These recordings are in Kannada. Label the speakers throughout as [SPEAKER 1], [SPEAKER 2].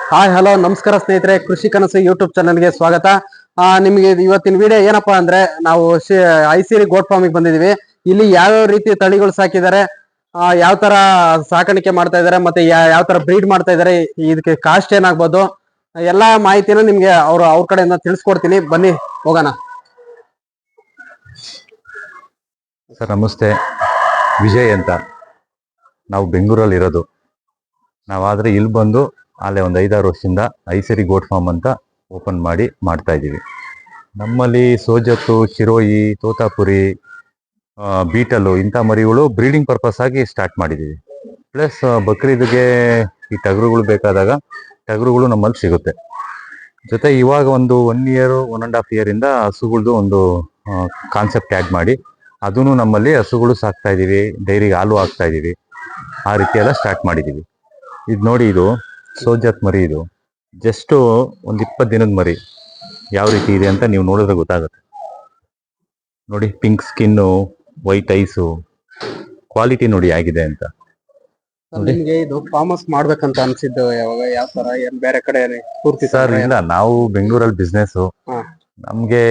[SPEAKER 1] ಹಾಯ್ ಹಲೋ ನಮಸ್ಕಾರ ಸ್ನೇಹಿತರೆ, ಕೃಷಿ ಕನಸು ಯೂಟ್ಯೂಬ್ ಚಾನಲ್ಗೆ ಸ್ವಾಗತ. ನಿಮಗೆ ಇವತ್ತಿನ ವಿಡಿಯೋ ಏನಪ್ಪಾ ಅಂದ್ರೆ, ನಾವು ಐಸಿರಿ ಗೋಟ್ ಫಾರ್ಮಿಗೆ ಬಂದಿದೀವಿ. ಇಲ್ಲಿ ಯಾವ್ಯಾವ ರೀತಿ ತಳಿಗಳು ಸಾಕಿದ್ದಾರೆ, ಯಾವ ತರ ಸಾಕಾಣಿಕೆ ಮಾಡ್ತಾ ಇದಾರೆ, ಮತ್ತೆ ಯಾವ ತರ ಬ್ರೀಡ್ ಮಾಡ್ತಾ ಇದಾರೆ, ಇದಕ್ಕೆ ಕಾಸ್ಟ್ ಏನಾಗ್ಬೋದು, ಎಲ್ಲಾ ಮಾಹಿತಿನ ನಿಮ್ಗೆ ಅವ್ರ ಕಡೆಯಿಂದ ತಿಳಿಸ್ಕೊಡ್ತೀನಿ. ಬನ್ನಿ ಹೋಗೋಣ.
[SPEAKER 2] ಸರ್ ನಮಸ್ತೆ, ವಿಜಯ್ ಅಂತ. ನಾವು ಬೆಂಗಳೂರಲ್ಲಿ ಇರೋದು. ನಾವಾದ್ರೆ ಇಲ್ಲಿ ಬಂದು ಅಲ್ಲೇ ಒಂದು 5-6 ವರ್ಷದಿಂದ ಐಸರಿ ಗೋಟ್ ಫಾರ್ಮ್ ಅಂತ ಓಪನ್ ಮಾಡಿ ಮಾಡ್ತಾ ಇದ್ದೀವಿ. ನಮ್ಮಲ್ಲಿ ಸೋಜತ್ತು, ಶಿರೋಯಿ, ತೋತಾಪುರಿ, ಬೀಟಲು ಇಂಥ ಮರಿಗಳು ಬ್ರೀಡಿಂಗ್ ಪರ್ಪಸ್ ಆಗಿ ಸ್ಟಾರ್ಟ್ ಮಾಡಿದ್ದೀವಿ. ಪ್ಲಸ್ ಬಕ್ರೀದ್ಗೆ ಈ ಟಗರುಗಳು ಬೇಕಾದಾಗ ಟಗರುಗಳು ನಮ್ಮಲ್ಲಿ ಸಿಗುತ್ತೆ. ಜೊತೆ ಇವಾಗ ಒಂದು 1 ಇಯರ್ 1.5 ಇಯರ್ ಇಂದ ಹಸುಗಳದ್ದು ಒಂದು ಕಾನ್ಸೆಪ್ಟ್ ಆ್ಯಡ್ ಮಾಡಿ ಅದನ್ನು ನಮ್ಮಲ್ಲಿ ಹಸುಗಳು ಸಾಕ್ತಾ ಇದ್ದೀವಿ, ಡೈರಿಗೆ ಹಾಲು ಹಾಕ್ತಾ ಇದ್ದೀವಿ. ಆ ರೀತಿ ಎಲ್ಲ ಸ್ಟಾರ್ಟ್ ಮಾಡಿದ್ದೀವಿ. ಇದು ನೋಡಿ, ಇದು ಸೋಜತ್ ಮರಿ. ಇದು ಜಸ್ಟ್ ಒಂದು 20 ದಿನದ ಮರಿ. ಯಾವ ರೀತಿ ಇದೆ ಅಂತ ನೀವು ನೋಡಿದ್ರೆ ಗೊತ್ತಾಗುತ್ತೆ. ನೋಡಿ, pink skin, white ice, quality ನೋಡಿ ಆಗಿದೆ ಅಂತ.
[SPEAKER 1] ನಿಮ್ಗೆ ಇದು ಫಾರ್ಮಸ್ ಮಾಡ್ಬೇಕಂತ ಅನ್ಸಿದ್ದು ಯಾವಾಗ, ಯಾವ ತರ, ಏನ್ ಬೇರೆ ಕಡೆ ಪೂರ್ತಿ?
[SPEAKER 2] ಸರ್ ಇಲ್ಲ, ನಾವು ಬೆಂಗಳೂರಲ್ಲಿ ಬಿಸ್ನೆಸ್. ನಮ್ಗೆ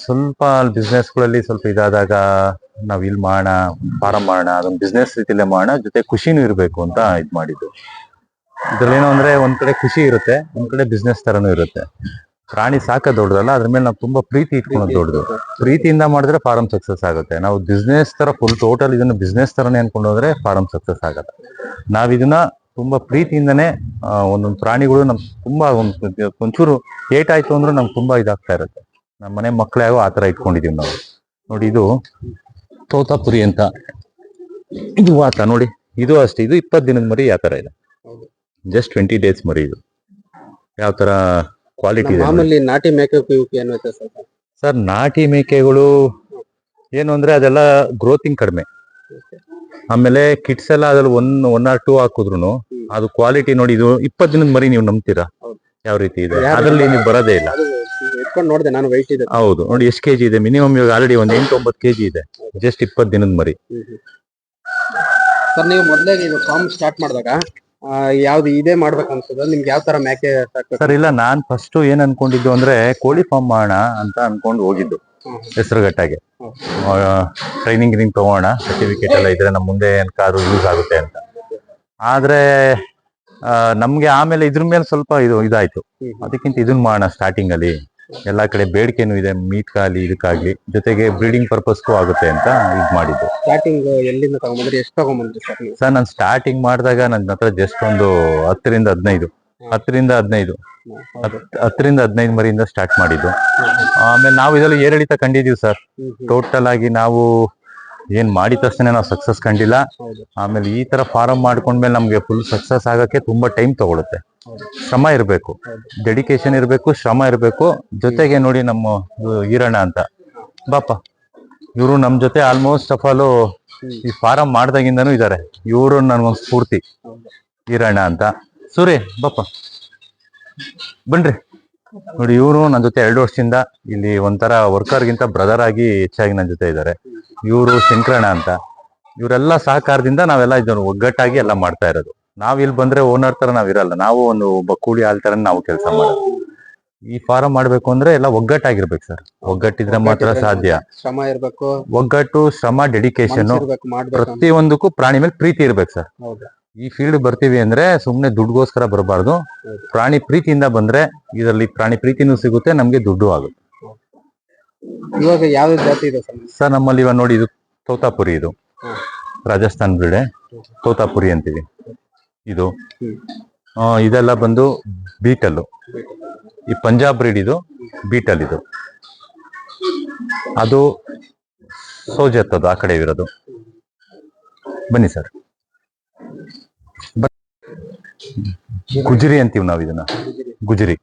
[SPEAKER 2] ಸ್ವಲ್ಪ ಬಿಸ್ನೆಸ್ಗಳಲ್ಲಿ ಸ್ವಲ್ಪ ಇದಾದಾಗ ನಾವ್ ಇಲ್ಲಿ ಮಾಡೋಣ, ಫಾರಂ ಮಾಡೋಣ, ಅದೊಂದು ಬಿಸ್ನೆಸ್ ರೀತಿಲೇ ಮಾಡೋಣ, ಜೊತೆ ಖುಷಿನೂ ಇರಬೇಕು ಅಂತ ಇದ್ ಮಾಡಿದ್ದು. ಇದ್ರಲ್ಲಿ ಏನೋ ಅಂದ್ರೆ ಒಂದ್ ಕಡೆ ಖುಷಿ ಇರುತ್ತೆ, ಒಂದ್ ಕಡೆ ಬಿಸ್ನೆಸ್ ತರನೂ ಇರುತ್ತೆ. ಪ್ರಾಣಿ ಸಾಕ ದೊಡ್ಡದಲ್ಲ, ಅದ್ರ ಮೇಲೆ ನಾವು ತುಂಬಾ ಪ್ರೀತಿ ಇಟ್ಕೊಳೋದು ದೊಡ್ಡದು. ಪ್ರೀತಿಯಿಂದ ಮಾಡಿದ್ರೆ ಫಾರಂ ಸಕ್ಸಸ್ ಆಗುತ್ತೆ. ನಾವು ಬಿಸ್ನೆಸ್ ತರ ಫುಲ್ ಟೋಟಲ್ ಇದನ್ನ ಬಿಸ್ನೆಸ್ ತರನೇ ಅನ್ಕೊಂಡೋದ್ರೆ ಫಾರಂ ಸಕ್ಸಸ್ ಆಗಲ್ಲ. ನಾವ್ ಇದನ್ನ ತುಂಬಾ ಪ್ರೀತಿಯಿಂದನೇ ಒಂದೊಂದು ಪ್ರಾಣಿಗಳು ನಮ್ ತುಂಬಾ ಒಂಚೂರು ಏಟಾಯ್ತು ಅಂದ್ರೆ ನಮ್ಗೆ ತುಂಬಾ ಇದಾಗ್ತಾ ಇರುತ್ತೆ. ನಮ್ಮ ಮನೆ ಮಕ್ಳಾಗೋ ಆತರ ಇಟ್ಕೊಂಡಿದೀವಿ ನಾವು. ನೋಡಿ, ಇದು ತೋತಾಪುರಿ ಅಂತ. ಇದು ಆತ ನೋಡಿ, ಇದು ಅಷ್ಟೇ. ಇದು 20 ದಿನದ ಮರಿ. ಯಾವ ತರ ಇದೆ, ಜಸ್ಟ್ 20 ಡೇಸ್ ಮರಿ. ಇದು ಯಾವ ತರ ಕ್ವಾಲಿಟಿ ಇದೆ.
[SPEAKER 1] ಮಾಮೂಲಿ ನಾಟಿ ಮೇಕೆ
[SPEAKER 2] ಸರ್, ನಾಟಿ ಮೇಕೆಗಳು ಏನು ಅಂದ್ರೆ ಅದೆಲ್ಲ ಗ್ರೋತಿಂಗ್ ಕಡಿಮೆ. ಆಮೇಲೆ ಕಿಟ್ಸ್ ಎಲ್ಲ ಅದ್ರಲ್ಲಿ 1 or 2 ಹಾಕಿದ್ರು ಅದು ಕ್ವಾಲಿಟಿ ನೋಡಿ. ಇದು 20 ದಿನದ ಮರಿ, ನೀವು ನಂಬ್ತೀರಾ ಯಾವ ರೀತಿ ಇದೆ? ಅದ್ರಲ್ಲಿ ನೀವು ಬರೋದೇ ಇಲ್ಲ.
[SPEAKER 1] ನೋಡಿದೆ ನಾನು, ವೈಟ್ ಇದೆ.
[SPEAKER 2] ಹೌದು, ನೋಡಿ ಎಷ್ಟು ಕೆಜಿ ಇದೆ. ಮಿನಿಮಮ್ ಇವಾಗ ಆಲ್ರೆಡಿ ಒಂದು 8-9 ಕೆಜಿ ಇದೆ, ಜಸ್ಟ್ 20 ದಿನದ ಮರಿ.
[SPEAKER 1] ಸರ್, ನೀವು ಮೊದಲಿಗೆ ಇದು ಫಾರ್ಮ್ ಸ್ಟಾರ್ಟ್ ಮಾಡಿದಾಗ ಯಾವ್ದು ಇದೇ ಮಾಡ್ಬೇಕು ಅನ್ಸುದ? ನಿಮ್ಗೆ ಯಾವ ತರ ಮೇಕೆ ಸಾಕ್ಬೇಕು?
[SPEAKER 2] ಸರ್ ಇಲ್ಲ, ನಾನ್ ಫಸ್ಟ್ ಏನ್ ಅನ್ಕೊಂಡಿದ್ದು ಅಂದ್ರೆ ಕೋಳಿ ಫಾರ್ಮ್ ಮಾಡೋಣ ಅಂತ ಅನ್ಕೊಂಡು ಹೋಗಿದ್ದು ಹೆಸರುಘಟ್ಟಾಗೆ. ಟ್ರೈನಿಂಗ್ ತಗೋಣ, ಸರ್ಟಿಫಿಕೇಟ್ ಎಲ್ಲ ಇದ್ರೆ ನಮ್ಮ ಮುಂದೆ ಏನ್ಕಾದ್ರು ಯೂಸ್ ಆಗುತ್ತೆ ಅಂತ. ಆದ್ರೆ ನಮ್ಗೆ ಆಮೇಲೆ ಇದ್ರ ಮೇಲೆ ಸ್ವಲ್ಪ ಇದಾಯ್ತು. ಅದಕ್ಕಿಂತ ಇದನ್ನ ಮಾಡೋಣ ಸ್ಟಾರ್ಟಿಂಗ್ ಅಲ್ಲಿ. ಎಲ್ಲಾ ಕಡೆ ಬೇಡಿಕೆನೂ ಇದೆ, ಮೀಟ್ ಕಾಲಿ ಇದಕ್ಕಾಗ್ಲಿ, ಜೊತೆಗೆ ಬ್ರೀಡಿಂಗ್ ಪರ್ಪಸ್ಗೂ ಆಗುತ್ತೆ ಅಂತ ಇದ್ ಮಾಡಿದ್ದು.
[SPEAKER 1] ಸ್ಟಾರ್ಟಿಂಗ್ ಎಲ್ಲಿಂದ ತಗೊಂಡ್ರಿ, ಎಷ್ಟು ತಗೊಂಡ್ರಿ
[SPEAKER 2] ಸರ್? ನಾನು ಸ್ಟಾರ್ಟಿಂಗ್ ಮಾಡಿದಾಗ ನನ್ನ ಹತ್ರ ಜಸ್ಟ್ ಒಂದು 10ರಿಂದ 15 ಮರಿಯಿಂದ ಸ್ಟಾರ್ಟ್ ಮಾಡಿದ್ದು. ಆಮೇಲೆ ನಾವು ಇದರಲ್ಲಿ ಏರಿಳಿತ ಕಂಡಿದೀವಿ ಸರ್. ಟೋಟಲ್ ಆಗಿ ನಾವು ಏನ್ ಮಾಡಿದ ತಕ್ಷಣ ನಾವು ಸಕ್ಸಸ್ ಕಂಡಿಲ್ಲ. ಆಮೇಲೆ ಈ ತರ ಫಾರಂ ಮಾಡ್ಕೊಂಡ್ಮೇಲೆ ನಮ್ಗೆ ಫುಲ್ ಸಕ್ಸಸ್ ಆಗಕ್ಕೆ ತುಂಬಾ ಟೈಮ್ ತಗೊಳುತ್ತೆ. ಶ್ರಮ ಇರಬೇಕು, ಡೆಡಿಕೇಶನ್ ಇರಬೇಕು, ಶ್ರಮ ಇರಬೇಕು. ಜೊತೆಗೆ ನೋಡಿ, ನಮ್ಮ ಈರಣ್ಣ ಅಂತ ಬಾಪ, ಇವರು ನಮ್ ಜೊತೆ ಆಲ್ಮೋಸ್ಟ್ ಆಫ್ ಆಲ್ ಈ ಫಾರಂ ಮಾಡ್ದಾಗಿಂದನೂ ಇದ್ದಾರೆ. ಇವರು ನನ್ಗೊಂದು ಸ್ಫೂರ್ತಿ, ಈರಣ್ಣ ಅಂತ. ಸೂರಿ ಬಾಪ ಬನ್ರಿ. ನೋಡಿ, ಇವರು ನನ್ನ ಜೊತೆ 2 ವರ್ಷದಿಂದ ಇಲ್ಲಿ ಒಂಥರ ವರ್ಕರ್ಗಿಂತ ಬ್ರದರ್ ಆಗಿ ಹೆಚ್ಚಾಗಿ ನನ್ನ ಜೊತೆ ಇದ್ದಾರೆ. ಇವರು ಶಂಕರಣ್ಣ ಅಂತ. ಇವರೆಲ್ಲ ಸಹಕಾರದಿಂದ ನಾವೆಲ್ಲ ಇದನ್ನು ಒಗ್ಗಟ್ಟಾಗಿ ಎಲ್ಲ ಮಾಡ್ತಾ ಇರೋದು. ನಾವ್ ಇಲ್ಲಿ ಬಂದ್ರೆ ಓನರ್ ತರ ನಾವ್ ಇರಲ್ಲ, ನಾವು ಒಬ್ಬ ಕೂಲಿ ಆಳ್ ತರ ನಾವು ಕೆಲಸ ಮಾಡೋದು. ಈ ಫಾರಂ ಮಾಡ್ಬೇಕು ಅಂದ್ರೆ ಎಲ್ಲ ಒಗ್ಗಟ್ಟಾಗಿರ್ಬೇಕು ಸರ್. ಒಗ್ಗಟ್ಟಿದ್ರೆ ಮಾತ್ರ ಸಾಧ್ಯ.
[SPEAKER 1] ಶ್ರಮ ಇರ್ಬೇಕು,
[SPEAKER 2] ಒಗ್ಗಟ್ಟು, ಶ್ರಮ, ಡೆಡಿಕೇಶನ್, ಪ್ರತಿಯೊಂದಕ್ಕೂ ಪ್ರಾಣಿ ಮೇಲೆ ಪ್ರೀತಿ ಇರ್ಬೇಕು ಸರ್. ಈ ಫೀಲ್ಡ್ ಬರ್ತೀವಿ ಅಂದ್ರೆ ಸುಮ್ನೆ ದುಡ್ಗೋಸ್ಕರ ಬರಬಾರ್ದು. ಪ್ರಾಣಿ ಪ್ರೀತಿಯಿಂದ ಬಂದ್ರೆ ಇದರಲ್ಲಿ ಪ್ರಾಣಿ ಪ್ರೀತಿನೂ ಸಿಗುತ್ತೆ, ನಮ್ಗೆ ದುಡ್ಡು ಆಗುತ್ತೆ.
[SPEAKER 1] ಇವಾಗ ಯಾವ ಜಾತಿ ಇದೆ
[SPEAKER 2] ಸರ್? ನಮ್ಮಲ್ಲಿ ಇವಾಗ ನೋಡಿ, ಇದು ತೋತಾಪುರಿ. ಇದು ರಾಜಸ್ಥಾನ್ ಬ್ರೀಡೆ, ತೋತಾಪುರಿ ಅಂತೀವಿ. ಇದು ಇದೆಲ್ಲ ಬಂದು ಬೀಟಲ್ಲು. ಈ ಪಂಜಾಬ್ ಬ್ರೀಡ್, ಇದು ಬೀಟಲ್. ಇದು ಅದು ಸೋಜತ್, ಅದು ಆ ಕಡೆ ಇರೋದು. ಬನ್ನಿ ಸರ್. ಗುಜರಿ ಅಂತೀವಿ ನಾವು ಇದನ್ನ, ಗುಜರಿ.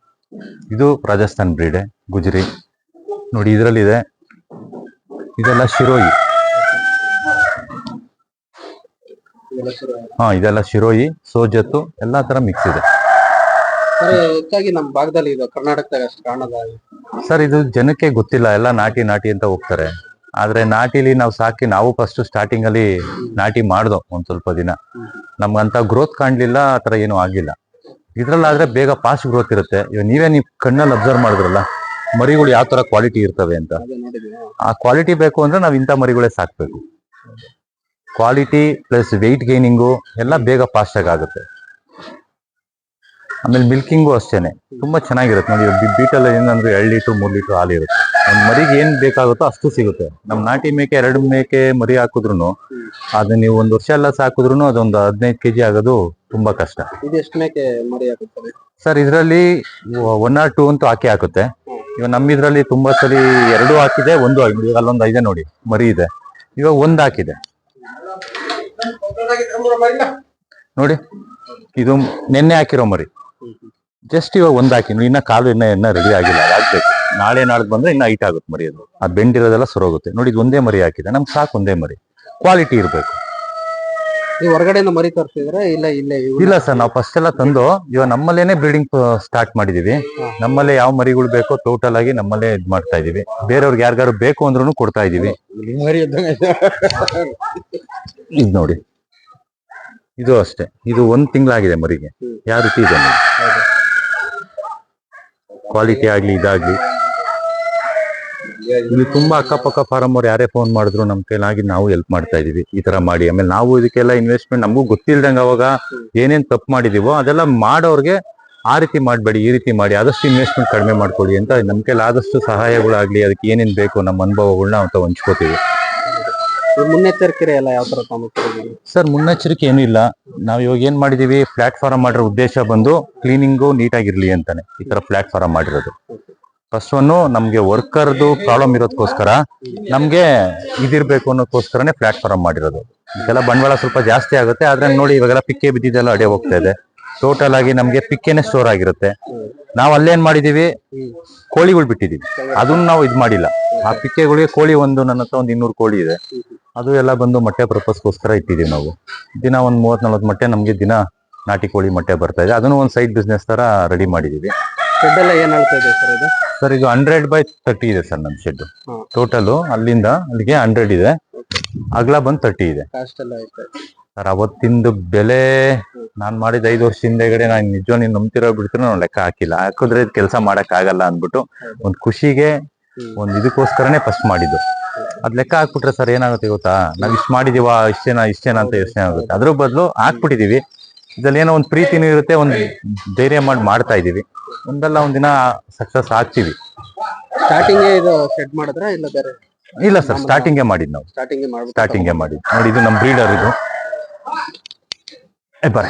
[SPEAKER 2] ಇದು ರಾಜಸ್ಥಾನ್ ಬ್ರೀಡೆ, ಗುಜರಿ. ನೋಡಿ, ಇದರಲ್ಲಿದೆ. ಇದೆಲ್ಲ ಶಿರೋಯಿ. ಇದೆಲ್ಲ ಶಿರೋಯಿ, ಸೋಜತ್ತು, ಎಲ್ಲಾ ತರ ಮಿಕ್ಸ್ ಇದೆ.
[SPEAKER 1] ಹೆಚ್ಚಾಗಿ ನಮ್ಮ ಭಾಗದಲ್ಲಿ ಇದು ಕರ್ನಾಟಕದಾಗ ಅಷ್ಟು ಕಾಣಲ್ಲ
[SPEAKER 2] ಸರ್. ಇದು ಜನಕ್ಕೆ ಗೊತ್ತಿಲ್ಲ, ಎಲ್ಲ ನಾಟಿ ಅಂತ ಹೋಗ್ತಾರೆ. ಆದ್ರೆ ನಾಟಿಲಿ ನಾವು ಸಾಕಿ, ನಾವು ಫಸ್ಟ್ ಸ್ಟಾರ್ಟಿಂಗ್ ಅಲ್ಲಿ ನಾಟಿ ಮಾಡ್ದೋ ಒಂದ್ ಸ್ವಲ್ಪ ದಿನ. ನಮ್ಗಂತ ಗ್ರೋತ್ ಕಾಣ್ಲಿಲ್ಲ, ಆತರ ಏನು ಆಗಿಲ್ಲ. ಇದ್ರಲ್ಲಾದ್ರೆ ಬೇಗ ಫಾಸ್ಟ್ ಗ್ರೋತ್ ಇರುತ್ತೆ. ಇವಾಗ ನೀವು ಕಣ್ಣಲ್ಲಿ ಅಬ್ಸರ್ವ್ ಮಾಡಿದ್ರಲ್ಲ ಮರಿಗಳು ಯಾವ ತರ ಕ್ವಾಲಿಟಿ ಇರ್ತವೆ ಅಂತ. ಆ ಕ್ವಾಲಿಟಿ ಬೇಕು ಅಂದ್ರೆ ನಾವ್ ಇಂಥ ಮರಿಗಳೇ ಸಾಕ್ಬೇಕು. ಕ್ವಾಲಿಟಿ ಪ್ಲಸ್ ವೆಯ್ಟ್ ಗೈನಿಂಗು ಎಲ್ಲ ಬೇಗ ಫಾಸ್ಟ್ ಆಗುತ್ತೆ. ಆಮೇಲೆ ಮಿಲ್ಕಿಂಗು ಅಷ್ಟೇನೆ ತುಂಬಾ ಚೆನ್ನಾಗಿರುತ್ತೆ ನೋಡಿ. ಬೀಟಲ್ಲಿ ಏನಂದ್ರೆ 2 ಲೀಟರ್ 3 ಲೀಟರ್ ಹಾಲು ಇರುತ್ತೆ. ಒಂದ್ ಮರಿಗೆ ಏನ್ ಬೇಕಾಗುತ್ತೋ ಅಷ್ಟು ಸಿಗುತ್ತೆ. ನಮ್ ನಾಟಿ ಮೇಕೆ 2 ಮೇಕೆ ಮರಿ ಹಾಕಿದ್ರು ಅದನ್ನ ನೀವು 1 ವರ್ಷ ಎಲ್ಲ ಸಾಕಿದ್ರು ಅದೊಂದು 15 kg ಆಗೋದು ತುಂಬಾ ಕಷ್ಟ.
[SPEAKER 1] ಇದೆಷ್ಟು ಮೇಕೆ ಮರಿ ಹಾಕುತ್ತದೆ
[SPEAKER 2] ಸರ್? ಇದರಲ್ಲಿ 1 or 2 ಅಂತೂ ಹಾಕುತ್ತೆ. ಇವಾಗ ನಮ್ಮಿದ್ರಲ್ಲಿ ತುಂಬಾ ಸರಿ 2 ಹಾಕಿದೆ, 1 ಆಗಿದೆ. ಅಲ್ಲೊಂದು 5 ನೋಡಿ ಮರಿ ಇದೆ. ಇವಾಗ 1 ಹಾಕಿದೆ ನೋಡಿ. ಇದು ನೆನ್ನೆ ಹಾಕಿರೋ ಮರಿ, ಜಸ್ಟ್ ಇವಾಗ 1 ಹಾಕಿ. ಇನ್ನ ಕಾಲು ಇನ್ನ ರೆಡಿ ಆಗಿಲ್ಲ, ಆಗ್ಬೇಕು. ನಾಳೆ ನಾಳೆ ಬಂದ್ರೆ ಇನ್ನ ಹೈಟ್ ಆಗುತ್ತೆ ಮರಿ. ಅದು ಆ ಬೆಂಡಿರೋದೆಲ್ಲ ಸರೋಗುತ್ತೆ ನೋಡಿ. ಇದು 1 ಮರಿ ಹಾಕಿದೆ, ನಮ್ಗೆ ಸಾಕು 1 ಮರಿ. ಕ್ವಾಲಿಟಿ ಇರ್ಬೇಕು.
[SPEAKER 1] ನೀವು ಹೊರಗಡೆಯಿಂದ ಮರಿ ತರಿಸಿದ್ರೆ ಇಲ್ಲ
[SPEAKER 2] ಸರ್, ನಾವು ಫಸ್ಟ್ ಎಲ್ಲ ತಂದು ಇವಾಗ ನಮ್ಮಲ್ಲೇನೆ ಬ್ರೀಡಿಂಗ್ ಸ್ಟಾರ್ಟ್ ಮಾಡಿದೀವಿ. ನಮ್ಮಲ್ಲೇ ಯಾವ ಮರಿಗಳು ಬೇಕೋ ಟೋಟಲ್ ಆಗಿ ನಮ್ಮಲ್ಲೇ ಇದ್ ಮಾಡ್ತಾ ಇದೀವಿ. ಬೇರೆಯವ್ರಿಗೆ ಯಾರಿಗಾರು ಬೇಕು ಅಂದ್ರೂ ಕೊಡ್ತಾ ಇದೀವಿ. ಇದು ನೋಡಿ, ಇದು ಅಷ್ಟೇ. ಇದು 1 ತಿಂಗಳಾಗಿದೆ ಮರಿಗೆ. ಯಾವ ರೀತಿ ಇದೆ ನೋಡಿ, ಕ್ವಾಲಿಟಿ ಆಗ್ಲಿ ಇದಾಗ್ಲಿ. ಇಲ್ಲಿ ತುಂಬಾ ಅಕ್ಕಪಕ್ಕ ಫಾರಂ ಅವ್ರು ಯಾರೇ ಫೋನ್ ಮಾಡಿದ್ರು ನಮ್ ಕೈಲಾಗಿ ನಾವು ಹೆಲ್ಪ್ ಮಾಡ್ತಾ ಇದೀವಿ. ಈ ತರ ಮಾಡಿ ಆಮೇಲೆ ನಾವು ಇದಕ್ಕೆಲ್ಲ ಇನ್ವೆಸ್ಟ್ಮೆಂಟ್ ನಮಗೂ ಗೊತ್ತಿಲ್ದಂಗ ಅವಾಗ ಏನೇನ್ ತಪ್ಪು ಮಾಡಿದೀವೋ ಅದೆಲ್ಲ ಮಾಡೋರ್ಗೆ ಆ ರೀತಿ ಮಾಡ್ಬೇಡಿ, ಈ ರೀತಿ ಮಾಡಿ, ಆದಷ್ಟು ಇನ್ವೆಸ್ಟ್ಮೆಂಟ್ ಕಡಿಮೆ ಮಾಡ್ಕೊಳ್ಳಿ ಅಂತ ನಮ್ ಕೈಲಿ ಆದಷ್ಟು ಸಹಾಯಗಳಾಗ್ಲಿ, ಅದಕ್ಕೆ ಏನೇನ್ ಬೇಕು ನಮ್ಮ ಅನುಭವಗಳನ್ನ ಅಂತ ಹಂಚ್ಕೋತೀವಿ.
[SPEAKER 1] ಮುನ್ನೆಚ್ಚರಿಕೆ ಎಲ್ಲ ಯಾವ ತರ ತಗೊಂಡಿದ್ದೀರಿ
[SPEAKER 2] ಸರ್? ಮುನ್ನೆಚ್ಚರಿಕೆ ಏನೂ ಇಲ್ಲ. ನಾವ್ ಇವಾಗ ಏನ್ ಮಾಡಿದೀವಿ, ಪ್ಲಾಟ್ಫಾರ್ಮ್ ಮಾಡಿರೋ ಉದ್ದೇಶ ಬಂದು ಕ್ಲೀನಿಂಗು ನೀಟಾಗಿರ್ಲಿ ಅಂತಾನೆ ಈ ತರ ಪ್ಲಾಟ್ಫಾರ್ಮ್ ಮಾಡಿರೋದು. ಫಸ್ಟ್ ನಮ್ಗೆ ವರ್ಕರ್ದು ಪ್ರಾಬ್ಲಮ್ ಇರೋದಕ್ಕೋಸ್ಕರ, ನಮ್ಗೆ ಇದಿರ್ಬೇಕು ಅನ್ನೋದಕ್ಕೋಸ್ಕರನೇ ಪ್ಲಾಟ್ಫಾರ್ಮ್ ಮಾಡಿರೋದು. ಇದೆಲ್ಲ ಬಂಡವಾಳ ಸ್ವಲ್ಪ ಜಾಸ್ತಿ ಆಗುತ್ತೆ. ಆದ್ರೆ ನೋಡಿ ಇವಾಗೆಲ್ಲ ಪಿಕ್ಕೆ ಬಿದ್ದಿದ್ದೆಲ್ಲ ಅಡೆ ಹೋಗ್ತಾ ಇದೆ. ಟೋಟಲ್ ಆಗಿ ನಮ್ಗೆ ಪಿಕ್ಕೆನೆ ಸ್ಟೋರ್ ಆಗಿರುತ್ತೆ. ನಾವ್ ಅಲ್ಲೇನ್ ಮಾಡಿದೀವಿ, ಕೋಳಿಗಳು ಬಿಟ್ಟಿದೀವಿ. ಅದನ್ನ ನಾವು ಇದ್ ಮಾಡಿಲ್ಲ. ಆ ಪಿಕ್ಕೆಗಳಿಗೆ ಕೋಳಿ ನನ್ನ ಹತ್ರ ಒಂದು 200 ಕೋಳಿ ಇದೆ. ಅದು ಎಲ್ಲ ಬಂದು ಮೊಟ್ಟೆ ಪರ್ಪಸ್ಗೋಸ್ಕರ ಇಟ್ಟಿದೀವಿ ನಾವು. ದಿನ ಒಂದು 30-40 ಮೊಟ್ಟೆ ನಮ್ಗೆ ದಿನ ನಾಟಿ ಕೋಳಿ ಮೊಟ್ಟೆ ಬರ್ತಾ ಇದೆ. ಅದನ್ನು ಒಂದು ಸೈಡ್ ಬಿಸ್ನೆಸ್ ತರ ರೆಡಿ ಮಾಡಿದೀವಿ.
[SPEAKER 1] ಶೆಡ್ ಎಲ್ಲ ಏನ್ ಹೇಳ್ತಾ ಇದೆ ಸರ್ ಇದು?
[SPEAKER 2] ಸರ್ ಇದು 100/30 ಇದೆ ಸರ್ ನಮ್ ಶೆಡ್. ಟೋಟಲ್ ಅಲ್ಲಿಂದ ಅಲ್ಲಿಗೆ 100 ಇದೆ. ಅಗಲ ಬಂದು 30 ಇದೆ ಸರ್. ಅವತ್ತಿಂದು ಬೆಲೆ ನಾನ್ ಮಾಡಿದ 5 ವರ್ಷ ಹಿಂದೆಗಡೆ ನಾನು ನಿಜ ನೀನ್ ನಂಬ್ತಿರೋ ಬಿಡ್ತಿರೋ ನಾವು ಲೆಕ್ಕ ಹಾಕಿಲ್ಲ. ಹಾಕಿದ್ರೆ ಕೆಲಸ ಮಾಡಕ್ ಆಗಲ್ಲ ಅಂದ್ಬಿಟ್ಟು ಒಂದ್ ಖುಷಿಗೆ ಒಂದ್ ಇದಕ್ಕೋಸ್ಕರನೇ ಫಸ್ಟ್ ಮಾಡಿದ್ದು. ಅದ್ ಲೆಕ್ಕ ಹಾಕ್ಬಿಟ್ರೆ ಸರ್ ಏನಾಗುತ್ತೆ ಗೊತ್ತಾ, ನಾವ್ ಇಷ್ಟ ಮಾಡಿದೀವ, ಇಷ್ಟೇನಾ ಅಂತ ಯೋಚನೆ ಆಗುತ್ತೆ. ಅದ್ರ ಬದಲು ಹಾಕ್ಬಿಟ್ಟಿದೀವಿ. ಇದ್ರಲ್ಲಿ ಏನೋ ಒಂದ್ ಪ್ರೀತಿನೂ ಇರುತ್ತೆ, ಒಂದ್ ಧೈರ್ಯ ಮಾಡ್ತಾ ಇದೀವಿ. ಒಂದಲ್ಲ ಒಂದಿನ ಸಕ್ಸಸ್ ಆಗ್ತೀವಿ.
[SPEAKER 1] ಸ್ಟಾರ್ಟಿಂಗ್ ಇದು ಸೆಟ್ ಮಾಡಿದ್ರೆ ಇಲ್ಲ ಬೇರೆ?
[SPEAKER 2] ಇಲ್ಲ ಸರ್, ಸ್ಟಾರ್ಟಿಂಗ್ ಮಾಡಿದ್ ನಾವು. ಸ್ಟಾರ್ಟಿಂಗ್ ಮಾಡಿದ್ ನೋಡಿ. ಇದು ನಮ್ ಬ್ರೀಡರ್. ಇದು ಬರ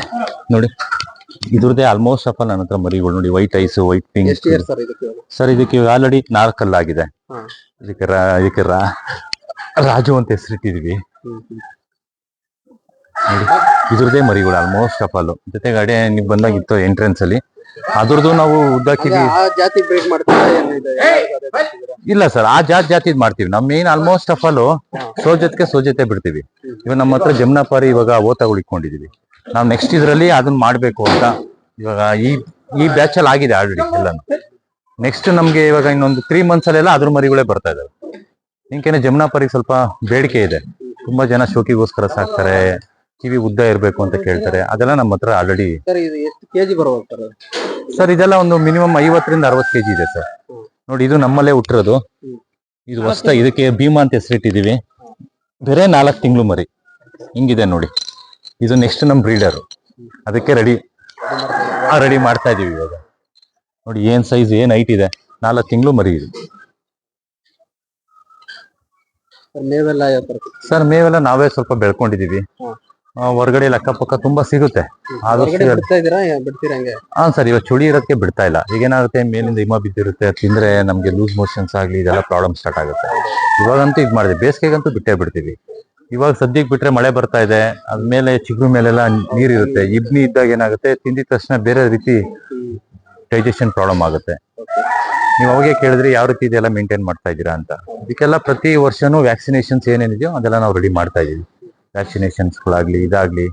[SPEAKER 2] ನೋಡಿ, ಇದ್ರದ್ದೇ ಆಲ್ಮೋಸ್ಟ್ ಆಫ್ ನನ್ನ ಹತ್ರ ಮರಿಗಳು ನೋಡಿ. White ice, white pink. Sir ಇದಕ್ಕೆ ಆಲ್ರೆಡಿ 4 ಆಗಿದೆ. ಇದಕ್ಕೆ ರಾಜು ಅಂತ ಹೆಸರಿಟ್ಟಿದೀವಿ ನೋಡಿ. ಇದ್ರದ್ದೇ ಮರಿಗಳು ಆಲ್ಮೋಸ್ಟ್ ಆಫ್ ಆಲ್. ಜೊತೆಗಡೆ ನೀವು ಬಂದಾಗ ಇತ್ತು ಎಂಟ್ರೆನ್ಸ್ ಅಲ್ಲಿ, ಅದ್ರದ್ದು ನಾವು ಉದ್ದಾಕಿದೀವಿ. ಇಲ್ಲ ಸರ್, ಆ ಜಾತಿದ್ ಮಾಡ್ತೀವಿ. ನಮ್ ಮೇನ್ ಆಲ್ಮೋಸ್ಟ್ ಆಫ್ ಆಲ್ ಸೋಜತೆ ಬಿಡ್ತೀವಿ. ಇವಾಗ ನಮ್ಮ ಹತ್ರ ಜಮ್ನಾಪಾರಿ ಇವಾಗ ಓತಗಳು ಇಟ್ಕೊಂಡಿದೀವಿ. ನಾವು ನೆಕ್ಸ್ಟ್ ಇದ್ರಲ್ಲಿ ಅದನ್ನ ಮಾಡ್ಬೇಕು ಅಂತ ಇವಾಗ ಈ ಬ್ಯಾಚ್ ಅಲ್ಲಿ ಆಗಿದೆ ಆಲ್ರೆಡಿ ಎಲ್ಲಾನು. ನೆಕ್ಸ್ಟ್ ನಮ್ಗೆ ಇವಾಗ ಇನ್ನೊಂದು 3 months ಅಲ್ಲೆಲ್ಲ ಅದ್ರ ಮರಿಗಳೇ ಬರ್ತಾ ಇದಾವೆ. ಇಂಕೇನೆ ಜಮ್ನಾಪಾರಿಗೆ ಸ್ವಲ್ಪ ಬೇಡಿಕೆ ಇದೆ. ತುಂಬಾ ಜನ ಶೋಕಿಗೋಸ್ಕರ ಸಾಕ್ತಾರೆ, ಕಿವಿ ಉದ್ದ ಇರ್ಬೇಕು ಅಂತ ಕೇಳ್ತಾರೆ. ಅದೆಲ್ಲ ನಮ್ಮ ಹತ್ರ ಆಲ್ರೆಡಿ. ಸರ್ ಇದೆಲ್ಲ ಒಂದು ಮಿನಿಮಮ್ 50-60 kg ಇದೆ ಸರ್. ನೋಡಿ ಇದು ನಮ್ಮಲ್ಲೇ ಹುಟ್ಟಿರೋದು. ಇದು ಹೊಸ್ತ, ಇದಕ್ಕೆ ಭೀಮಾ ಅಂತ ಹೆಸರಿಟ್ಟಿದೀವಿ. ಬೇರೆ 4 ತಿಂಗಳು ಮರಿ ಹಿಂಗಿದೆ ನೋಡಿ. ಇದು ನೆಕ್ಸ್ಟ್ ನಮ್ ಬ್ರೀಡರ್, ಅದಕ್ಕೆ ರೆಡಿ ಮಾಡ್ತಾ ಇದೀವಿ ಇವಾಗ. ನೋಡಿ ಏನ್ ಸೈಜ್, ಏನ್ ಹೈಟ್ ಇದೆ. 4 ತಿಂಗಳು ಮರಿ ಇದೆ ಸರ್. ಮೇವೆಲ್ಲ ನಾವೇ ಸ್ವಲ್ಪ ಬೆಳ್ಕೊಂಡಿದೀವಿ. ಹೊರಗಡೆ ಅಕ್ಕಪಕ್ಕ ತುಂಬಾ ಸಿಗುತ್ತೆ. ಹಾ ಸರ್, ಇವಾಗ ಚಳಿ ಇರೋದಕ್ಕೆ ಬಿಡ್ತಾ ಇಲ್ಲ. ಈಗೇನಾಗುತ್ತೆ, ಮೇಲಿಂದ ಹಿಮ ಬಿದ್ದಿರುತ್ತೆ, ತಿಂದ್ರೆ ನಮ್ಗೆ ಲೂಸ್ ಮೋಷನ್ಸ್ ಆಗ್ಲಿ ಇದೆಲ್ಲ ಪ್ರಾಬ್ಲಮ್ ಸ್ಟಾರ್ಟ್ ಆಗುತ್ತೆ. ಇವಾಗಂತೂ ಇದು ಮಾಡಿದೆ, ಬೇಸಿಗೆಗಂತೂ ಬಿಟ್ಟೇ ಬಿಡ್ತೀವಿ. ಇವಾಗ ಸದ್ಯಕ್ಕೆ ಬಿಟ್ರೆ ಮಳೆ ಬರ್ತಾ ಇದೆ, ಅದ್ಮೇಲೆ ಚಿಗುರು ಮೇಲೆಲ್ಲ ನೀರಿರುತ್ತೆ. ಇಬ್ನಿ ಇದ್ದಾಗ ಏನಾಗುತ್ತೆ, ತಿಂದಿದ ತಕ್ಷಣ ಬೇರೆ ರೀತಿ ಡೈಜೆಷನ್ ಪ್ರಾಬ್ಲಮ್ ಆಗುತ್ತೆ. ನೀವು ಅವಾಗೆ ಕೇಳಿದ್ರೆ ಯಾವ ರೀತಿ ಇದೆಲ್ಲ ಮೇಂಟೈನ್ ಮಾಡ್ತಾ ಇದ್ದೀರಾ ಅಂತ. ಇದಕ್ಕೆಲ್ಲ ಪ್ರತಿ ವರ್ಷನೂ ವ್ಯಾಕ್ಸಿನೇಷನ್ಸ್ ಏನೇನಿದೆಯೋ ಅದೆಲ್ಲ ನಾವು ರೆಡಿ ಮಾಡ್ತಾ ಇದೀವಿ. ವ್ಯಾಕ್ಸಿನೇಷನ್ಸ್ ಗಳಾಗ್ಲಿ ಇದಾಗ್ಲಿ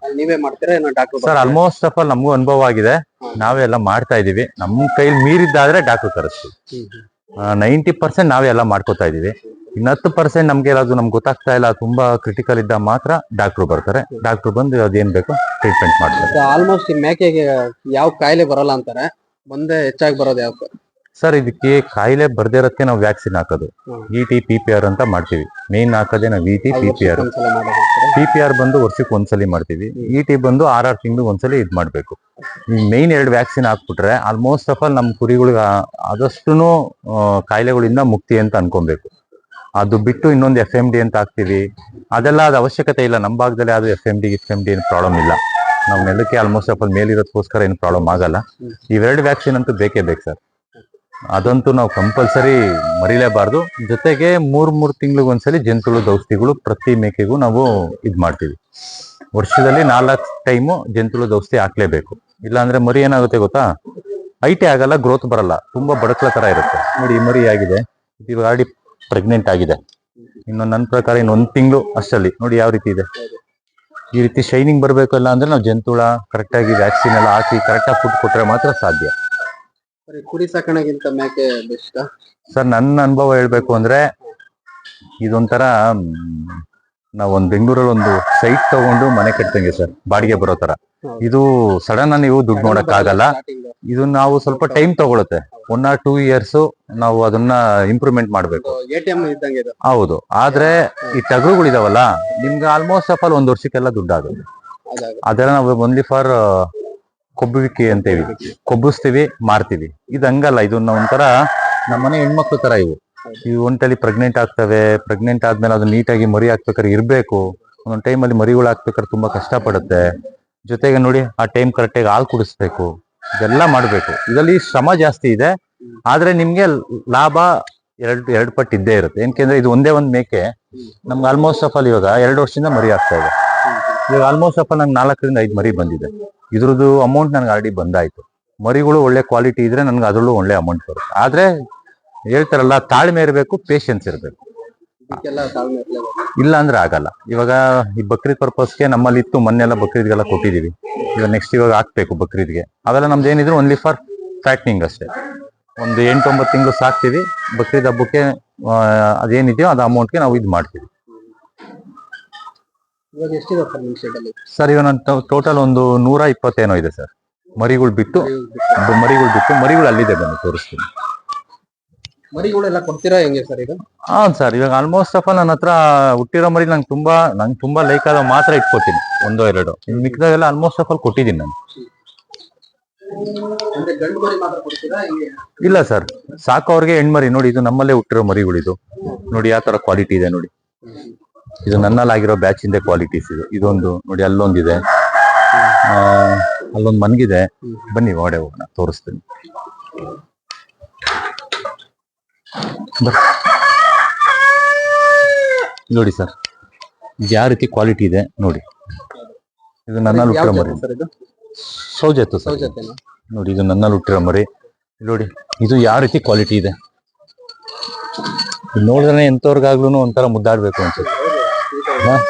[SPEAKER 2] ಸರ್ ಆಲ್ಮೋಸ್ಟ್ ಆಫ್ ಆಲ್ ನಮಗೂ ಅನುಭವ ಆಗಿದೆ. ನಾವೇ ಎಲ್ಲ ಮಾಡ್ತಾ ಇದೀವಿ. ನಮ್ಮ ಕೈಲಿ ಮೀರಿದ್ದಾದ್ರೆ ಡಾಕ್ಟರ್ ಕರೆಸ್ತೀವಿ. 90% ನಾವೇ ಎಲ್ಲ ಮಾಡ್ಕೋತಾ ಇದೀವಿ. ಇನ್ನು 10% ನಮ್ಗೆ ಅದು ನಮ್ಗೆ ಗೊತ್ತಾಗ್ತಾ ಇಲ್ಲ, ತುಂಬಾ ಕ್ರಿಟಿಕಲ್ ಇದ್ದ ಮಾತ್ರ ಡಾಕ್ಟ್ರು ಬರ್ತಾರೆ. ಡಾಕ್ಟ್ರು ಬಂದು ಅದೇನ್ ಬೇಕೋ ಟ್ರೀಟ್ಮೆಂಟ್ ಮಾಡ್ತಾರೆ.
[SPEAKER 1] ಆಲ್ಮೋಸ್ಟ್ ಈ ಮೇಕೆಗೆ ಯಾವ ಕಾಯಿಲೆ ಬರಲ್ಲ ಅಂತಾರೆ, ಮುಂದೆ ಹೆಚ್ಚಾಗಿ ಬರೋದು ಯಾವ?
[SPEAKER 2] ಸರ್ ಇದಕ್ಕೆ ಕಾಯಿಲೆ ಬರ್ದೇ ಇರೋದಕ್ಕೆ ನಾವು ವ್ಯಾಕ್ಸಿನ್ ಹಾಕೋದು. ಇ.ಟಿ. PPR ಅಂತ ಮಾಡ್ತೀವಿ. ಮೇನ್ ಹಾಕೋದೇ ನಾವು ಇ.ಟಿ. PPR. PPR ಬಂದು ವರ್ಷಕ್ಕೆ ಒಂದ್ಸಲಿ ಮಾಡ್ತೀವಿ. ಇ.ಟಿ. ಬಂದು 6 ತಿಂಗಳು ಒಂದ್ಸಲಿ ಇದ್ ಮಾಡ್ಬೇಕು. ಈ ಮೇನ್ 2 ವ್ಯಾಕ್ಸಿನ್ ಹಾಕ್ಬಿಟ್ರೆ ಆಲ್ಮೋಸ್ಟ್ ಆಫ್ ಆಲ್ ನಮ್ ಕುರಿಗಳಿಗೆ ಆದಷ್ಟು ಕಾಯಿಲೆಗಳಿಂದ ಮುಕ್ತಿ ಅಂತ ಅನ್ಕೊಬೇಕು. ಅದು ಬಿಟ್ಟು ಇನ್ನೊಂದು FMD ಅಂತ ಹಾಕ್ತಿವಿ, ಅದೆಲ್ಲ ಅದು ಅವಶ್ಯಕತೆ ಇಲ್ಲ. ನಮ್ಮ ಭಾಗದಲ್ಲಿ ಅದು FMD ಏನು ಪ್ರಾಬ್ಲಮ್ ಇಲ್ಲ. ನಾವು ನೆಲಕ್ಕೆ ಆಲ್ಮೋಸ್ಟ್ ಆಫ್ ಆಲ್ ಮೇಲಿರೋದಕ್ಕೋಸ್ಕರ ಏನು ಪ್ರಾಬ್ಲಮ್ ಆಗಲ್ಲ. ಇವೆರಡು ವ್ಯಾಕ್ಸಿನ್ ಅಂತೂ ಬೇಕೇ ಬೇಕು ಸರ್. ಅದಂತೂ ನಾವು ಕಂಪಲ್ಸರಿ ಮರಿಲೇಬಾರ್ದು. ಜೊತೆಗೆ 3 ತಿಂಗಳಿಗೊಂದ್ಸಲಿ ಜಂತುಹುಳದ ಔಷಧಿಗಳು ಪ್ರತಿ ಮೇಕೆಗೂ ನಾವು ಇದ್ ಮಾಡ್ತೀವಿ. ವರ್ಷದಲ್ಲಿ 4 ಟೈಮು ಜಂತುಹುಳದ ಔಷಧಿ ಹಾಕ್ಲೇಬೇಕು. ಇಲ್ಲಾಂದ್ರೆ ಮರಿ ಏನಾಗುತ್ತೆ ಗೊತ್ತಾ, ಐಟೆ ಆಗಲ್ಲ, ಗ್ರೋತ್ ಬರಲ್ಲ, ತುಂಬಾ ಬಡಕಲ ತರ ಇರುತ್ತೆ. ನೋಡಿ ಈ ಮರಿ ಆಗಿದೆ, ಇದು ಆಲ್ರೆಡಿ ಪ್ರೆಗ್ನೆಂಟ್ ಆಗಿದೆ. ಇನ್ನು ನನ್ನ ಪ್ರಕಾರ ಇನ್ನು 1 ತಿಂಗಳು ಅಷ್ಟಲ್ಲಿ ನೋಡಿ ಯಾವ ರೀತಿ ಇದೆ. ಈ ರೀತಿ ಶೈನಿಂಗ್ ಬರ್ಬೇಕಲ್ಲ ಅಂದ್ರೆ ನಾವು ಜಂತುಹುಳ ಕರೆಕ್ಟಾಗಿ ವ್ಯಾಕ್ಸಿನ್ ಎಲ್ಲ ಹಾಕಿ ಕರೆಕ್ಟಾಗಿ ಫುಡ್ ಕೊಟ್ರೆ ಮಾತ್ರ ಸಾಧ್ಯ.
[SPEAKER 1] ಕುರಿ ಸಾಕಣೆಗಿಂತ ಮೇಕೆ ಬೆಸ್ಟ್
[SPEAKER 2] ಸರ್. ನನ್ನ ಅನುಭವ ಹೇಳ್ಬೇಕು ಅಂದ್ರೆ ಇದೊಂಥರ ನಾವೊಂದು ಬೆಂಗಳೂರಲ್ಲಿ ಒಂದು ಸೈಟ್ ತಗೊಂಡು ಮನೆ ಕಟ್ತಂಗೆ ಸರ್, ಬಾಡಿಗೆ ಬರೋ ತರ. ಇದು ಸಡನ್ ನೀವು ದುಡ್ಡು ನೋಡಕ್ ಆಗಲ್ಲ. ಇದು ನಾವು ಸ್ವಲ್ಪ ಟೈಮ್ ತಗೊಳುತ್ತೆ. 1 or 2 years ನಾವು ಅದನ್ನ ಇಂಪ್ರೂವ್ಮೆಂಟ್ ಮಾಡ್ಬೇಕು. ಹೌದು. ಆದ್ರೆ ಈ ಟಗರುಗಳಿದಾವಲ್ಲ, ನಿಮ್ಗೆ ಆಲ್ಮೋಸ್ಟ್ ಆಫ್ ಆಲ್ 1 ವರ್ಷಕ್ಕೆಲ್ಲ ದುಡ್ಡು ಆಗುತ್ತೆ. ಅದೆಲ್ಲ ನಾವು ಓನ್ಲಿ ಫಾರ್ ಕೊಬ್ಬುವಿಕೆ ಅಂತೇವಿ, ಕೊಬ್ಬಿಸ್ತೀವಿ, ಮಾರ್ತೀವಿ. ಇದು ಹಂಗಲ್ಲ. ಇದನ್ನ ಒಂಥರ ನಮ್ಮನೆ ಹೆಣ್ಮಕ್ಳು ತರ ಇವು ಒಂಟಲ್ಲಿ ಪ್ರೆಗ್ನೆಂಟ್ ಆಗ್ತವೆ. ಪ್ರೆಗ್ನೆಂಟ್ ಆದ್ಮೇಲೆ ಅದು ನೀಟಾಗಿ ಮರಿ ಹಾಕ್ಬೇಕಾದ್ರೆ ಇರ್ಬೇಕು. ಒಂದೊಂದು ಟೈಮಲ್ಲಿ ಮರಿಗಳು ಹಾಕ್ಬೇಕಾದ್ರೆ ತುಂಬಾ ಕಷ್ಟ ಪಡುತ್ತೆ. ಜೊತೆಗೆ ನೋಡಿ ಆ ಟೈಮ್ ಕರೆಕ್ಟಾಗಿ ಹಾಲು ಕುಡಿಸ್ಬೇಕು, ಇದೆಲ್ಲ ಮಾಡ್ಬೇಕು. ಇದರಲ್ಲಿ ಶ್ರಮ ಜಾಸ್ತಿ ಇದೆ, ಆದ್ರೆ ನಿಮ್ಗೆ ಲಾಭ ಎರಡು ಪಟ್ಟು ಇದ್ದೇ ಇರುತ್ತೆ. ಏನಕ್ಕೆ ಇದು ಒಂದೇ ಒಂದು ಮೇಕೆ ನಮ್ಗೆ ಆಲ್ಮೋಸ್ಟ್ ಆಫ್ ಆಲ್ ಇವಾಗ 2 ವರ್ಷದಿಂದ ಮರಿ ಆಗ್ತಾ ಇದೆ. ಇವಾಗ ಆಲ್ಮೋಸ್ಟ್ ಆಫ್ ಆಲ್ ನಂಗೆ 4 ರಿಂದ 5 ಮರಿ ಬಂದಿದೆ. ಇದ್ರದ್ದು ಅಮೌಂಟ್ ನನ್ಗೆ ಆಲ್ರೆಡಿ ಬಂದಾಯ್ತು. ಮರಿಗಳು ಒಳ್ಳೆ ಕ್ವಾಲಿಟಿ ಇದ್ರೆ ನನ್ಗೆ ಅದ್ರಲ್ಲೂ ಒಳ್ಳೆ ಅಮೌಂಟ್ ಬರುತ್ತೆ. ಆದ್ರೆ ಹೇಳ್ತಾರಲ್ಲ, ತಾಳ್ಮೆ ಇರಬೇಕು, ಪೇಷನ್ಸ್ ಇರಬೇಕು. ಇಲ್ಲ ಅಂದ್ರೆ ಆಗಲ್ಲ. ಇವಾಗ ಈ ಬಕ್ರೀದ್ ಪರ್ಪಸ್ಗೆ ನಮ್ಮಲ್ಲಿ ಇತ್ತು, ಮೊನ್ನೆಲ್ಲ ಬಕ್ರೀದ್ಗೆಲ್ಲ ಕೊಟ್ಟಿದೀವಿ. ಇವಾಗ ನೆಕ್ಸ್ಟ್ ಇವಾಗ ಹಾಕ್ಬೇಕು ಬಕ್ರೀದ್ಗೆ. ಅವೆಲ್ಲ ನಮ್ದು ಏನಿದ್ರು ಓನ್ಲಿ ಫಾರ್ ಫ್ಯಾಟ್ನಿಂಗ್ ಅಷ್ಟೇ. ಒಂದು 8-9 ತಿಂಗಳು ಸಾಕ್ತಿವಿ. ಬಕ್ರೀದ್ ಹಬ್ಬಕ್ಕೆ ಅದೇನಿದೆಯೋ ಅದು ಅಮೌಂಟ್ಗೆ ನಾವು ಇದು ಮಾಡ್ತೀವಿ. ಸರ್ ಇವಾಗ ನನ್ನ ಟೋಟಲ್ ಒಂದು 120 ಏನೋ ಇದೆ ಸರ್. ಮರಿಗಳು ಬಿಟ್ಟು ಮರಿಗಳು ಅಲ್ಲಿದೆ, ಬನ್ನಿ ತೋರಿಸ್ತೀನಿ.
[SPEAKER 1] ಮರಿಗಳೆಲ್ಲ ಕೊಡ್ತೀರಾ ಹೆಂಗೆ ಸರ್ ಇದು?
[SPEAKER 2] ಹಾ ಸರ್, ಇವಾಗ ಆಲ್ಮೋಸ್ಟ್ ಆಫ್ ಆಲ್ ನನ್ನ ಹತ್ರ ಹುಟ್ಟಿರೋ ಮರಿ ನಂಗೆ ತುಂಬಾ ಲೈಕ್ ಆದ ಮಾತ್ರ ಇಟ್ಕೊತೀನಿ, 1-2. ಮಿಕ್ಕಿದಾಗೆಲ್ಲ ಆಲ್ಮೋಸ್ಟ್ ಆಫ್ ಆಲ್ ಕೊಟ್ಟಿದ್ದೀನಿ ನಾನು. ಇಲ್ಲ ಸರ್, ಸಾಕೋರ್ಗೆ ಹೆಣ್ಮರಿ. ನೋಡಿ ಇದು ನಮ್ಮಲ್ಲೇ ಹುಟ್ಟಿರೋ ಮರಿಗಳಿದು. ನೋಡಿ ಯಾವ ತರ ಕ್ವಾಲಿಟಿ ಇದೆ ನೋಡಿ. ಇದು ನನ್ನಲ್ಲಾಗಿರೋ ಬ್ಯಾಚ್ ಇಂದ ಕ್ವಾಲಿಟೀಸ್ ಇದು. ಇದೊಂದು ನೋಡಿ, ಅಲ್ಲೊಂದಿದೆ, ಅಲ್ಲೊಂದು ಮನ್ಗಿದೆ. ಬನ್ನಿ ಒಡೆ ಹೋಗೋಣ, ತೋರಿಸ್ತೀನಿ. ನೋಡಿ ಸರ್, ಇದು ಯಾವ ರೀತಿ ಕ್ವಾಲಿಟಿ ಇದೆ ನೋಡಿ. ಇದು ನನ್ನಲ್ಲಿ ಹುಟ್ಟಿರೋ ಮರಿ, ಸೌಜತ್ತು ಸರ್. ನೋಡಿ ಇದು ನನ್ನಲ್ಲಿ ಹುಟ್ಟಿರೋ ಮರಿ ನೋಡಿ. ಇದು ಯಾವ ರೀತಿ ಕ್ವಾಲಿಟಿ ಇದೆ ನೋಡಿದ್ರೆ ಎಂತವ್ರಿಗಾಗ್ಲೂ ಒಂಥರ ಮುದ್ದಾಡ್ಬೇಕು ಅನ್ಸುತ್ತೆ.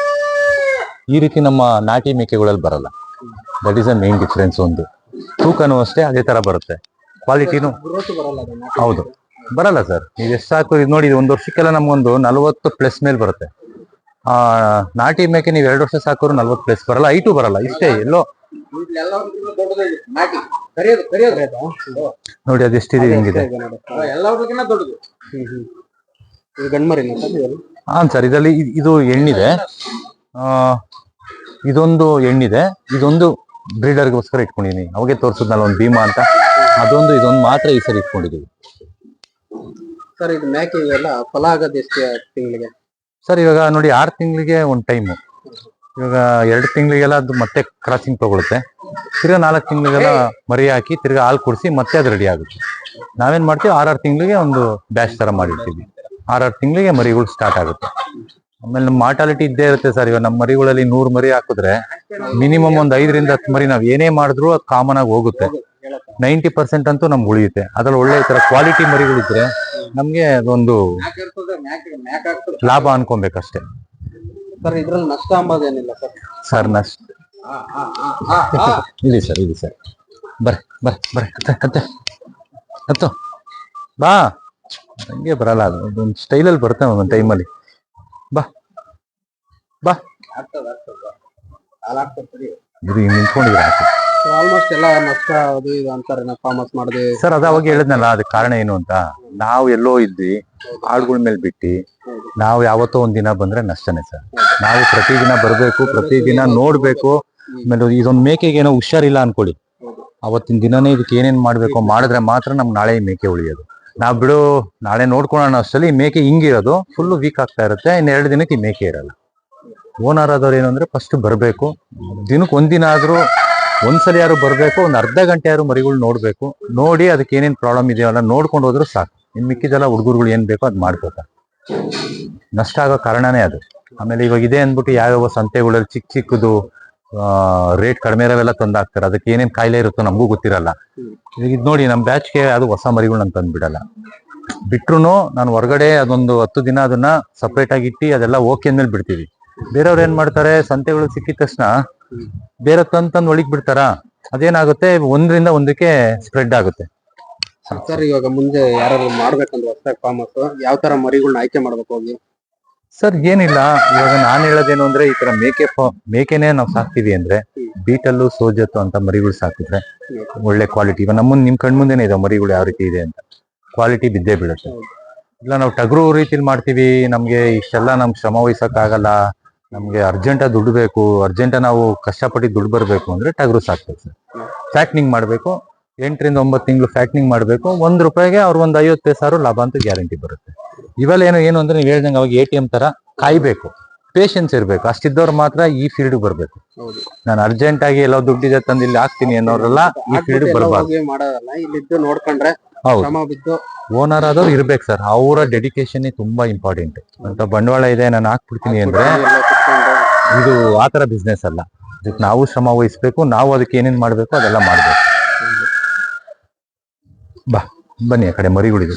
[SPEAKER 2] ಈ ರೀತಿ ನಮ್ಮ ನಾಟಿ ಮೇಕೆಗಳಲ್ಲಿ ಬರಲ್ಲ. That is a main difference. ಒಂದು ತೂಕನೂ ಅಷ್ಟೇ ಅದೇ ತರ ಬರುತ್ತೆ, ಕ್ವಾಲಿಟಿನೂ ಹೌದು ಬರಲ್ಲ ಸರ್. ನೀವು ಎಷ್ಟು ಸಾಕು ಇದು ನೋಡಿ, 1 ವರ್ಷಕ್ಕೆಲ್ಲ ನಮ್ಗೊಂದು 40+ ಮೇಲೆ ಬರುತ್ತೆ. ನಾಟಿ ಮೇಕೆ ನೀವು 2 ವರ್ಷ ಸಾಕೋರು 40+ ಬರಲ್ಲ, 5 ಬರಲ್ಲ, ಇಷ್ಟೇ ಎಲ್ಲೋ ನೋಡಿ. ಅದೆಷ್ಟಿದೆ, ಹಿಂಗಿದೆ. ಹಾ ಸರ್, ಇದರಲ್ಲಿ ಇದು ಹೆಣ್ಣಿದೆ, ಇದೊಂದು ಹೆಣ್ಣಿದೆ. ಇದೊಂದು ಬ್ರೀಡರ್ಗೋಸ್ಕರ ಇಟ್ಕೊಂಡಿದೀನಿ. ಅವಾಗೆ ತೋರಿಸಿದ್ನಲ್ಲ ಒಂದು ಭೀಮಾ ಅಂತ, ಇದೊಂದು ಮಾತ್ರ ಈ ಸರಿ ಇಟ್ಕೊಂಡಿದೀವಿ
[SPEAKER 1] ಸರ್. ಇದು ಮೇಕೆ ಎಲ್ಲ ಫಲ ಆಗೋದು ಎಷ್ಟು ತಿಂಗಳಿಗೆ
[SPEAKER 2] ಸರ್? ಇವಾಗ ನೋಡಿ 6 ತಿಂಗಳಿಗೆ ಒಂದು ಟೈಮು. ಇವಾಗ 2 ತಿಂಗಳಿಗೆಲ್ಲ ಅದು ಮತ್ತೆ ಕ್ರಾಸಿಂಗ್ ತಗೊಳುತ್ತೆ. ತಿರ್ಗಾ 4 ತಿಂಗಳಿಗೆಲ್ಲ ಮರಿ ಹಾಕಿ ತಿರ್ಗಾ ಹಾಲು ಕುಡಿಸಿ ಮತ್ತೆ ಅದು ರೆಡಿ ಆಗುತ್ತೆ. ನಾವೇನ್ ಮಾಡ್ತೀವಿ, 6 ತಿಂಗಳಿಗೆ ಒಂದು ಬ್ಯಾಚ್ ತರ ಮಾಡಿರ್ತೀವಿ. 6 ತಿಂಗಳಿಗೆ ಮರಿಗಳು ಸ್ಟಾರ್ಟ್ ಆಗುತ್ತೆ. ಆಮೇಲೆ ನಮ್ಮ ಮಾರ್ಟಾಲಿಟಿ ಇದ್ದೇ ಇರುತ್ತೆ ಸರ್. ಇವಾಗ ನಮ್ಮ ಮರಿಗಳಲ್ಲಿ 100 ಮರಿ ಹಾಕಿದ್ರೆ ಮಿನಿಮಮ್ ಒಂದು 5 ರಿಂದ 10 ಮರಿ ನಾವ್ ಏನೇ ಮಾಡಿದ್ರು ಅದು ಕಾಮನ್ ಆಗಿ ಹೋಗುತ್ತೆ. 90% ಅಂತೂ ನಮ್ಗೆ ಉಳಿಯುತ್ತೆ. ಅದ್ರಲ್ಲಿ ಒಳ್ಳೆ ತರ ಕ್ವಾಲಿಟಿ ಮರಿಗಳಿದ್ರೆ ನಮ್ಗೆ ಅದೊಂದು ಲಾಭ ಅನ್ಕೊಬೇಕಷ್ಟೇ
[SPEAKER 1] ಸರ್. ಇದ್ರಲ್ಲಿ ನಷ್ಟ ಅಂಬೋದೇನಿಲ್ಲ ಸರ್?
[SPEAKER 2] ಸರ್ ನಷ್ಟ ಇಲ್ಲಿ ಸರ್, ಇಲ್ಲಿ ಸರ್. ಬರ್ರಿ ಹತ್ತು ಬಾ. ಹಂಗೆ ಬರಲ್ಲ, ಅದು ಒಂದು ಸ್ಟೈಲಲ್ಲಿ ಬರುತ್ತೆ ಒಂದೊಂದು ಟೈಮಲ್ಲಿ. ಬಾ ಬಾ ಇದು ಹಿಂಗ್ ನಿಂತ್ಕೊಂಡಿದ್ರೆ
[SPEAKER 1] ಆಲ್ಮೋಸ್ಟ್ ಎಲ್ಲ ನಷ್ಟ ಅದು ಇದು ಅಂತಾರೆ ಫಾರ್ಮರ್ಸ್ ಮಾಡಿದೆ.
[SPEAKER 2] ಸರ್ ಅದು ಅವಾಗ ಹೇಳಿದ್ನಲ್ಲ, ಅದಕ್ಕೆ ಕಾರಣ ಏನು ಅಂತ. ನಾವು ಎಲ್ಲೋ ಇದ್ವಿ, ಆಳುಗಳ ಮೇಲೆ ಬಿಟ್ಟು ನಾವು ಯಾವತ್ತೋ ಒಂದ್ ದಿನ ಬಂದ್ರೆ ನಷ್ಟನೇ ಸರ್. ನಾವು ಪ್ರತಿದಿನ ಬರ್ಬೇಕು, ಪ್ರತಿದಿನ ನೋಡ್ಬೇಕು. ಆಮೇಲೆ ಇದೊಂದ್ ಮೇಕೆಗೆ ಏನೋ ಹುಷಾರಿಲ್ಲ ಅನ್ಕೊಳ್ಳಿ, ಅವತ್ತಿನ ದಿನನೇ ಇದಕ್ಕೆ ಏನೇನ್ ಮಾಡ್ಬೇಕು ಮಾಡಿದ್ರೆ ಮಾತ್ರ ನಮ್ಗೆ ನಾಳೆ ಈ ಮೇಕೆ ಉಳಿಯೋದು. ನಾವ್ ಬಿಡು ನಾಳೆ ನೋಡ್ಕೊಳ್ಳೋಣ ಅಷ್ಟರಲ್ಲಿ ಈ ಮೇಕೆ ಹಿಂಗಿರೋದು ಫುಲ್ ವೀಕ್ ಆಗ್ತಾ ಇರುತ್ತೆ. ಇನ್ನು 2 ದಿನಕ್ಕೆ ಈ ಮೇಕೆ ಇರಲ್ಲ. ಓನರ್ ಆದವ್ರು ಏನು ಅಂದ್ರೆ ಫಸ್ಟ್ ಬರ್ಬೇಕು, ದಿನಕ್ಕೆ ಒಂದಿನ ಆದ್ರೂ ಒಂದ್ಸಲ ಯಾರು ಬರ್ಬೇಕು, ಒಂದ್ ಅರ್ಧ ಗಂಟೆ ಯಾರು ಮರಿಗಳು ನೋಡ್ಬೇಕು. ನೋಡಿ ಅದಕ್ಕೆ ಏನೇನ್ ಪ್ರಾಬ್ಲಮ್ ಇದೆಯಲ್ಲ ನೋಡ್ಕೊಂಡು ಹೋದ್ರು ಸಾಕು. ಇನ್ ಮಿಕ್ಕಿದೆಲ್ಲ ಹುಡುಗರುಗಳು ಏನ್ ಬೇಕೋ ಅದ್ ಮಾಡ್ಕೋತಾರೆ. ನಷ್ಟ ಆಗೋ ಕಾರಣನೇ ಅದು. ಆಮೇಲೆ ಇವಾಗ ಇದೆ ಅಂದ್ಬಿಟ್ಟು ಯಾವ್ಯಾವ ಸಂತೆಗಳಲ್ಲಿ ಚಿಕ್ಕ ಚಿಕ್ಕದು ರೇಟ್ ಕಡಿಮೆ ಇರೋವೆಲ್ಲ ತಂದಾಕ್ತಾರೆ. ಅದಕ್ಕೆ ಏನೇನ್ ಕಾಯಿಲೆ ಇರುತ್ತೋ ನಮಗೂ ಗೊತ್ತಿರಲ್ಲ. ಈಗ ಇದ್ ನೋಡಿ, ನಮ್ ಬ್ಯಾಚ್ಗೆ ಅದು ಹೊಸ ಮರಿಗಳು ನಾನು ತಂದ್ಬಿಡಲ್ಲ. ಬಿಟ್ರು ನಾನು ಹೊರಗಡೆ ಅದೊಂದು 10 ದಿನ ಅದನ್ನ ಸಪ್ರೇಟ್ ಆಗಿ ಇಟ್ಟು ಅದೆಲ್ಲ ಓಕೆ ಅಂದ್ಮೇಲೆ ಬಿಡ್ತೀವಿ. ಬೇರೆಯವ್ರು ಏನ್ ಮಾಡ್ತಾರೆ, ಸಂತೆಗಳು ಸಿಕ್ಕಿದ ತಕ್ಷಣ ಬೇರೆ ತಂದು ಒಳಗ್ ಬಿಡ್ತಾರ. ಅದೇನಾಗುತ್ತೆ, ಒಂದ್ರಿಂದ ಒಂದಕ್ಕೆ ಸ್ಪ್ರೆಡ್ ಆಗುತ್ತೆ.
[SPEAKER 1] ಸರ್ ಇವಾಗ ಮುಂದೆ ಯಾರು ಮಾಡ್ಬೇಕಂದ್ರೆ ಹೊಸದಾಗಿ ಫಾರ್ಮರ್ಸ್ ಯಾವ ತರ ಮರಿಗಳನ್ನ ಆಯ್ಕೆ ಮಾಡ್ಬೇಕು ಹೋಗಿ?
[SPEAKER 2] ಸರ್ ಏನಿಲ್ಲ, ಇವಾಗ ನಾನ್ ಹೇಳೋದೇನು ಅಂದ್ರೆ, ಈ ತರ ಮೇಕೆನೆ ನಾವು ಸಾಕ್ತಿವಿ ಅಂದ್ರೆ ಬೀಟಲ್ಲು ಸೋಜತ್ತು ಅಂತ ಮರಿಗಳು ಸಾಕಿದ್ರೆ ಒಳ್ಳೆ ಕ್ವಾಲಿಟಿ. ಇವಾಗ ನಿಮ್ ಕಣ್ಮುಂದೆನೆ ಇದೆ ಮರಿಗಳು ಯಾವ ರೀತಿ ಇದೆ ಅಂತ, ಕ್ವಾಲಿಟಿ ಬಿದ್ದೇ ಬೀಳುತ್ತೆ. ಇಲ್ಲ ನಾವು ಟಗರು ರೀತಿಲಿ ಮಾಡ್ತೀವಿ, ನಮ್ಗೆ ಇಷ್ಟೆಲ್ಲ ನಮ್ಗೆ ಶ್ರಮ ವಹಿಸಕ್ ಆಗಲ್ಲ, ನಮ್ಗೆ ಅರ್ಜೆಂಟ ದುಡ್ಡು ಬೇಕು, ಅರ್ಜೆಂಟ ನಾವು ಕಷ್ಟಪಟ್ಟು ದುಡ್ಡು ಬರ್ಬೇಕು ಅಂದ್ರೆ ಟಗರು ಸಾಕ್ಬೇಕು ಸರ್. ಫ್ಯಾಟ್ನಿಂಗ್ ಮಾಡ್ಬೇಕು, 8 ರಿಂದ 9 ತಿಂಗಳು ಫ್ಯಾಟ್ನಿಂಗ್ ಮಾಡ್ಬೇಕು. ₹1 ಅವ್ರು ಒಂದು 50 ಪೈಸೆ ಲಾಭ ಅಂತ ಗ್ಯಾರಂಟಿ ಬರುತ್ತೆ. ಇವೆಲ್ಲ ಏನು ಅಂದ್ರೆ ನೀವು ಹೇಳ್ದಂಗೆ ಅವಾಗ ATM ತರ ಕಾಯ್ಬೇಕು, ಪೇಷನ್ಸ್ ಇರ್ಬೇಕು. ಅಷ್ಟಿದ್ದವ್ರು ಮಾತ್ರ ಈ ಫೀಲ್ಡ್ ಬರ್ಬೇಕು. ನಾನು ಅರ್ಜೆಂಟ್ ಆಗಿ ಎಲ್ಲೋ ದುಡ್ಡಿದೆ ತಂದು ಇಲ್ಲಿ ಹಾಕ್ತೀನಿ ಅನ್ನೋರೆಲ್ಲ ಈ ಫೀಲ್ಡ್ ಬರ್ಬಾರ್ದು.
[SPEAKER 1] ಇಲ್ಲಿದ್ದು ನೋಡ್ಕೊಂಡ್ರೆ
[SPEAKER 2] ಹೌದು, ಓನರ್ ಆದವ್ರು ಇರ್ಬೇಕು ಸರ್. ಅವರ ಡೆಡಿಕೇಶನ್ ತುಂಬಾ ಇಂಪಾರ್ಟೆಂಟ್. ಅಂತ ಬಂಡವಾಳ ಇದೆ ನಾನು ಹಾಕ್ಬಿಡ್ತೀನಿ ಅಂದ್ರೆ ಇದು ಆತರ ಬಿಸ್ನೆಸ್ ಅಲ್ಲ. ಅದಕ್ಕೆ ನಾವು ಶ್ರಮ ವಹಿಸ್ಬೇಕು, ನಾವು ಅದಕ್ಕೆ ಏನೇನ್ ಮಾಡ್ಬೇಕು ಅದೆಲ್ಲ ಮಾಡ್ಬೇಕು. ಬನ್ನಿ ಆ ಕಡೆ ಮರಿಗಳಿದೆ.